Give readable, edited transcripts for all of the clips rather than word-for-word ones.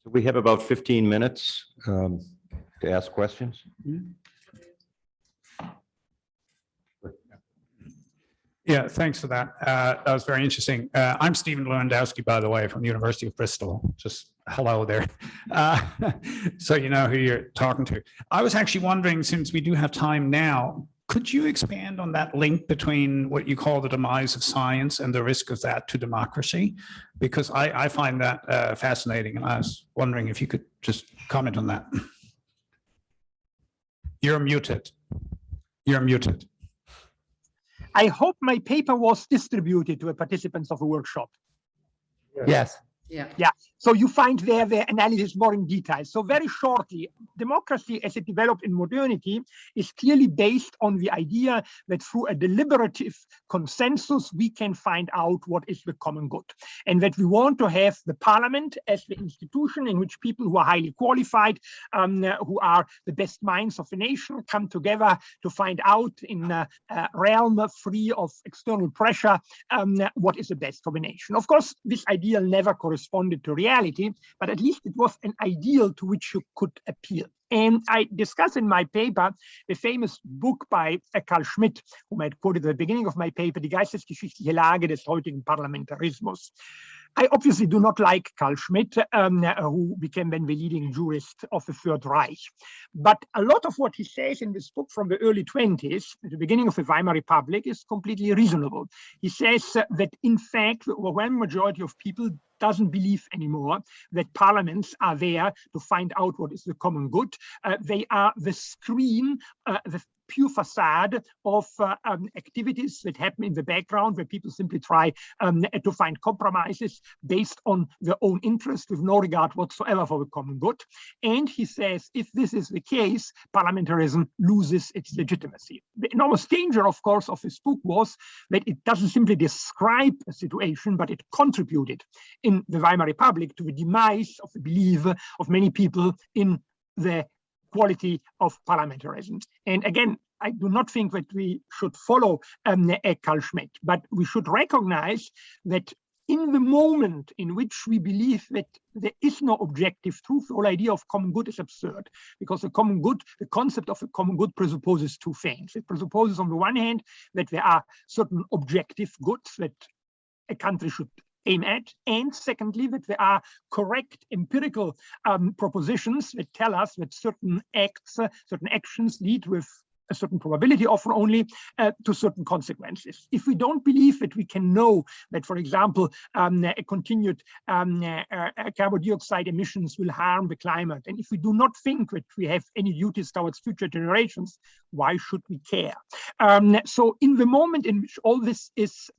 So we have about 15 minutes to ask questions. Yeah, thanks for that. That was very interesting. I'm Stephen Lewandowski, by the way, from the University of Bristol. Just hello there. So you know who you're talking to. I was actually wondering, since we do have time now, could you expand on that link between what you call the demise of science and the risk of that to democracy? Because I find that fascinating, and I was wondering if you could just comment on that. You're muted. You're muted. I hope my paper was distributed to the participants of the workshop. Yes. Yeah, so you find there the analysis more in detail. So very shortly, democracy as it developed in modernity is clearly based on the idea that through a deliberative consensus, we can find out what is the common good. And that we want to have the parliament as the institution in which people who are highly qualified, who are the best minds of the nation, come together to find out in a realm free of external pressure what is the best for the nation. Of course, this ideal never corresponded to reality, but at least it was an ideal to which you could appeal. And I discuss in my paper the famous book by Carl Schmitt, whom I had quoted at the beginning of my paper, Die geistesgeschichtliche Lage des heutigen Parlamentarismus. I obviously do not like Carl Schmitt, who became then the leading jurist of the Third Reich. But a lot of what he says in this book from the early 20s, at the beginning of the Weimar Republic, is completely reasonable. He says that, in fact, the overwhelming majority of people doesn't believe anymore that parliaments are there to find out what is the common good. They are the screen, the pure facade of activities that happen in the background, where people simply try to find compromises based on their own interest with no regard whatsoever for the common good. And he says, if this is the case, parliamentarism loses its legitimacy. The enormous danger, of course, of this book was that it doesn't simply describe a situation, but it contributed in the Weimar Republic to the demise of the belief of many people in the quality of parliamentarism. And again, I do not think that we should follow Carl Schmitt, but we should recognize that in the moment in which we believe that there is no objective truth, the whole idea of common good is absurd, because the common good, the concept of the common good presupposes two things. It presupposes, on the one hand, that there are certain objective goods that a country should aim at, and secondly, that there are correct empirical propositions that tell us that certain acts, certain actions lead with a certain probability, often only, to certain consequences. If we don't believe that we can know that, for example, a continued carbon dioxide emissions will harm the climate, and if we do not think that we have any duties towards future generations, why should we care? So in the moment in which all this is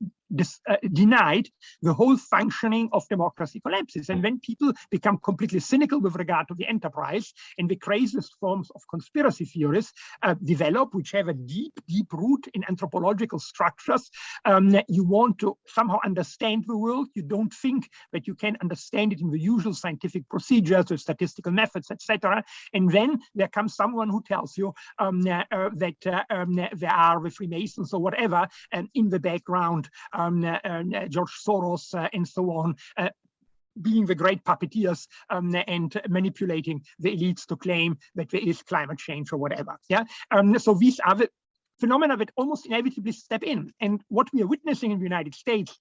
denied, the whole functioning of democracy collapses. And when people become completely cynical with regard to the enterprise, and the craziest forms of conspiracy theories develop, which have a deep, deep root in anthropological structures, you want to somehow understand the world. You don't think that you can understand it in the usual scientific procedures with statistical methods, etc. And then there comes someone who tells you that there are the Freemasons or whatever in the background, George Soros and so on, being the great puppeteers and manipulating the elites to claim that there is climate change or whatever. Yeah. So these are the phenomena that almost inevitably step in. And what we are witnessing in the United States,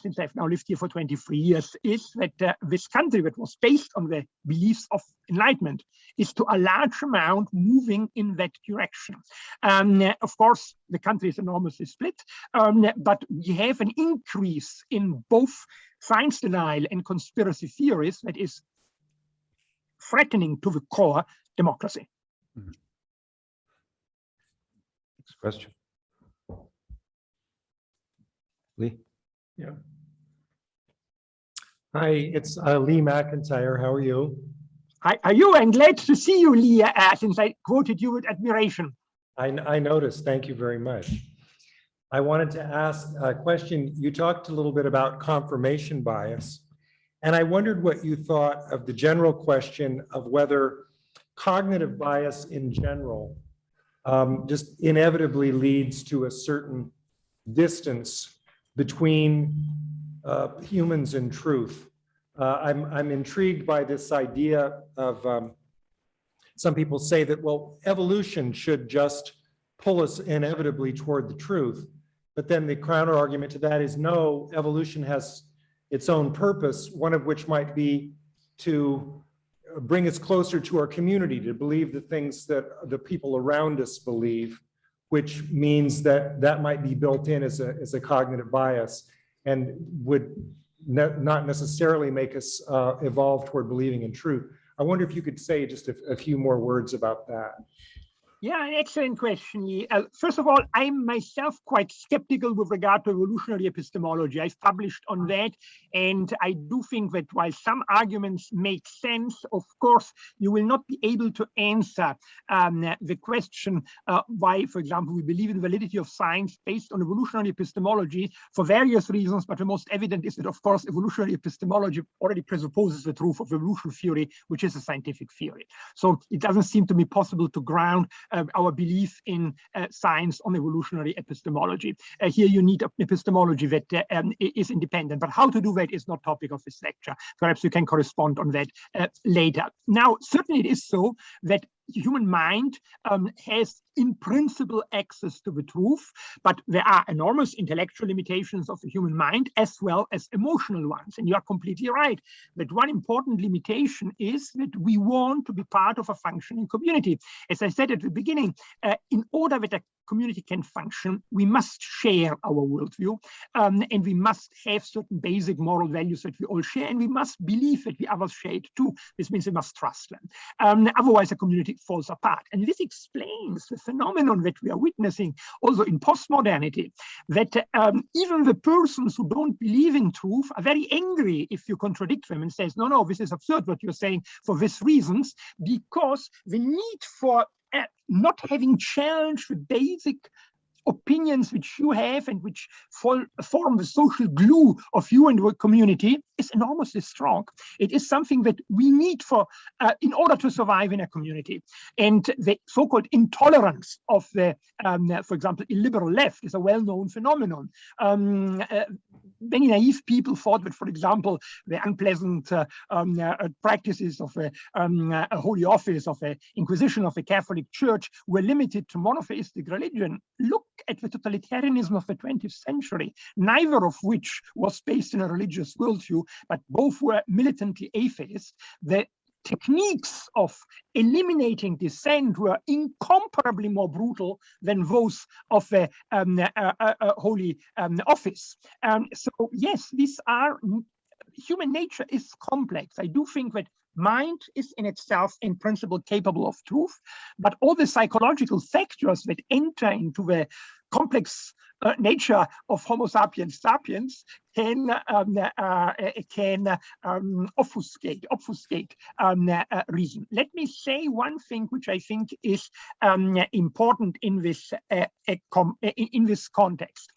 since I've now lived here for 23 years, is that this country that was based on the beliefs of enlightenment is to a large amount moving in that direction. Of course, the country is enormously split, but we have an increase in both science denial and conspiracy theories that is threatening to the core democracy. Mm-hmm. Next question. Lee? Yeah. Hi, it's Lee McIntyre. How are you? Hi, are you? I'm glad to see you, Lee, since I quoted you with admiration. I noticed. Thank you very much. I wanted to ask a question. You talked a little bit about confirmation bias, and I wondered what you thought of the general question of whether cognitive bias in general just inevitably leads to a certain distance between humans and truth. I'm intrigued by this idea of some people say that, well, evolution should just pull us inevitably toward the truth. But then the counter argument to that is no, evolution has its own purpose, one of which might be to bring us closer to our community, to believe the things that the people around us believe, which means that that might be built in as a cognitive bias and would not necessarily make us evolve toward believing in truth. I wonder if you could say just a few more words about that. Yeah, an excellent question. First of all, I'm myself quite skeptical with regard to evolutionary epistemology. I've published on that, and I do think that while some arguments make sense, of course, you will not be able to answer the question why, for example, we believe in the validity of science based on evolutionary epistemology for various reasons, but the most evident is that, of course, evolutionary epistemology already presupposes the truth of evolution theory, which is a scientific theory. So it doesn't seem to be possible to ground our belief in science on evolutionary epistemology. Here you need epistemology that is independent, but how to do that is not topic of this lecture. Perhaps you can correspond on that later. Now, certainly it is so that the human mind has in principle access to the truth, but there are enormous intellectual limitations of the human mind as well as emotional ones. And you are completely right that one important limitation is that we want to be part of a functioning community. As I said at the beginning, in order that a community can function, we must share our worldview, and we must have certain basic moral values that we all share, and we must believe that the others share it too. This means we must trust them. Otherwise, a community falls apart. And this explains the phenomenon that we are witnessing also in postmodernity, that even the persons who don't believe in truth are very angry if you contradict them and says, no, this is absurd what you're saying for these reasons, because the need for not having challenged the basic opinions which you have and which form the social glue of you and your community is enormously strong. It is something that we need for in order to survive in a community. And the so-called intolerance of the, for example, illiberal left is a well-known phenomenon. Many naive people thought that, for example, the unpleasant practices of a holy office, of an inquisition of the Catholic Church were limited to monotheistic religion. Look at the totalitarianism of the 20th century, neither of which was based in a religious worldview, but both were militantly atheist. The techniques of eliminating dissent were incomparably more brutal than those of a holy office. So yes, these are, human nature is complex. I do think that mind is in itself in principle capable of truth, but all the psychological factors that enter into the complex nature of Homo sapiens sapiens can obfuscate reason. Let me say one thing which I think is important in this context.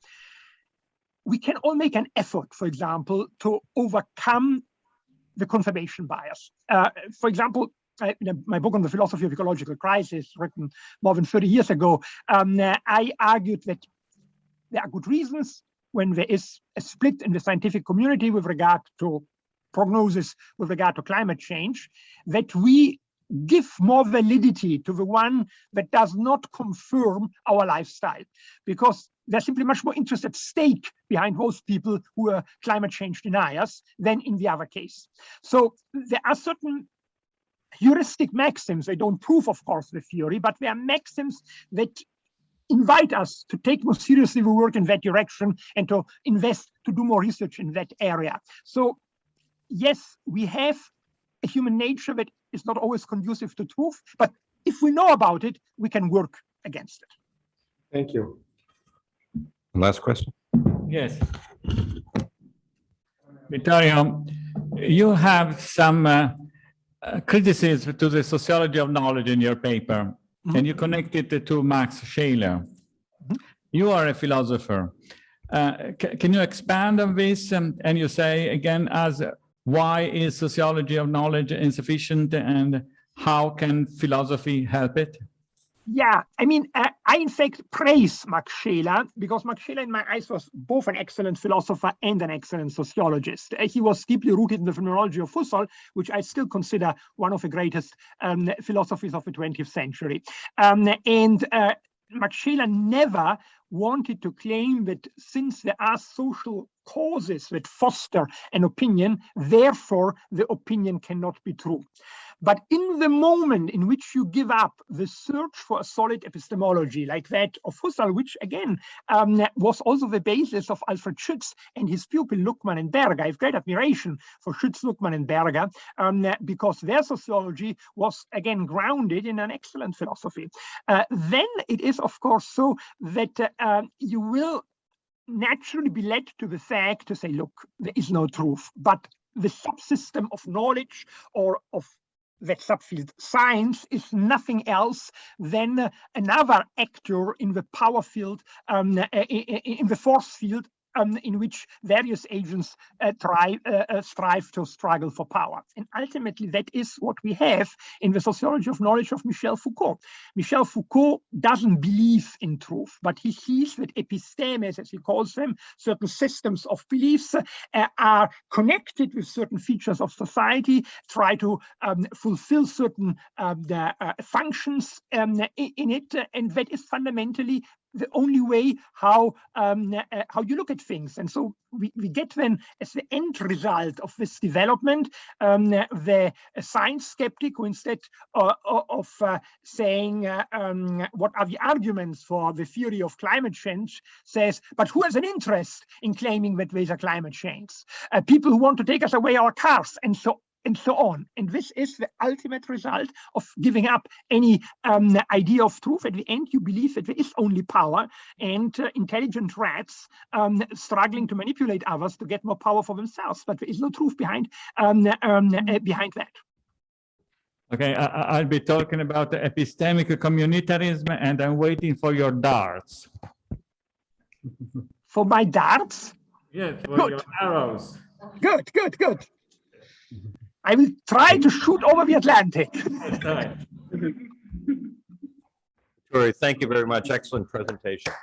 We can all make an effort, for example, to overcome the confirmation bias. For example, in my book on the philosophy of ecological crisis, written more than 30 years ago, I argued that there are good reasons when there is a split in the scientific community with regard to prognosis, with regard to climate change, that we give more validity to the one that does not confirm our lifestyle, because there's simply much more interest at stake behind those people who are climate change deniers than in the other case. So there are certain heuristic maxims. They don't prove, of course, the theory, but they are maxims that invite us to take more seriously the work in that direction and to invest, to do more research in that area. So yes, we have a human nature that is not always conducive to truth, but if we know about it, we can work against it. Thank you. Last question. Yes. Vittorio, you have some criticism to the sociology of knowledge in your paper, and you connect it to Max Scheler. You are a philosopher. Can you expand on this? And you say again, as why is sociology of knowledge insufficient, and how can philosophy help it? Yeah, I mean, I in fact praise Max Scheler because Max Scheler, in my eyes, was both an excellent philosopher and an excellent sociologist. He was deeply rooted in the phenomenology of Husserl, which I still consider one of the greatest philosophies of the 20th century. Max Scheler never wanted to claim that since there are social causes that foster an opinion, therefore the opinion cannot be true. But in the moment in which you give up the search for a solid epistemology like that of Husserl, which again was also the basis of Alfred Schütz and his pupil Luckmann and Berger. I have great admiration for Schütz, Luckmann and Berger because their sociology was again grounded in an excellent philosophy. Then it is of course so that you will naturally be led to the fact to say, look, there is no truth, but the subsystem of knowledge or of that subfield science is nothing else than another actor in the power field, in the force field, in which various agents strive to struggle for power. And ultimately, that is what we have in the sociology of knowledge of Michel Foucault. Michel Foucault doesn't believe in truth, but he sees that epistemes, as he calls them, certain systems of beliefs, are connected with certain features of society, try to fulfill certain functions in it, and that is fundamentally the only way how you look at things. And so we get then, as the end result of this development, the science skeptic who instead of saying what are the arguments for the theory of climate change says, but who has an interest in claiming that there's a climate change? People who want to take us away our cars, and so on. And this is the ultimate result of giving up any idea of truth. At the end, you believe that there is only power and intelligent rats struggling to manipulate others to get more power for themselves. But there is no truth behind that. Okay, I'll be talking about the epistemic communitarism, and I'm waiting for your darts. For my darts? Yes, for Good. your arrows. Good, good, good. I will try to shoot over the Atlantic. Thank you very much. Excellent presentation.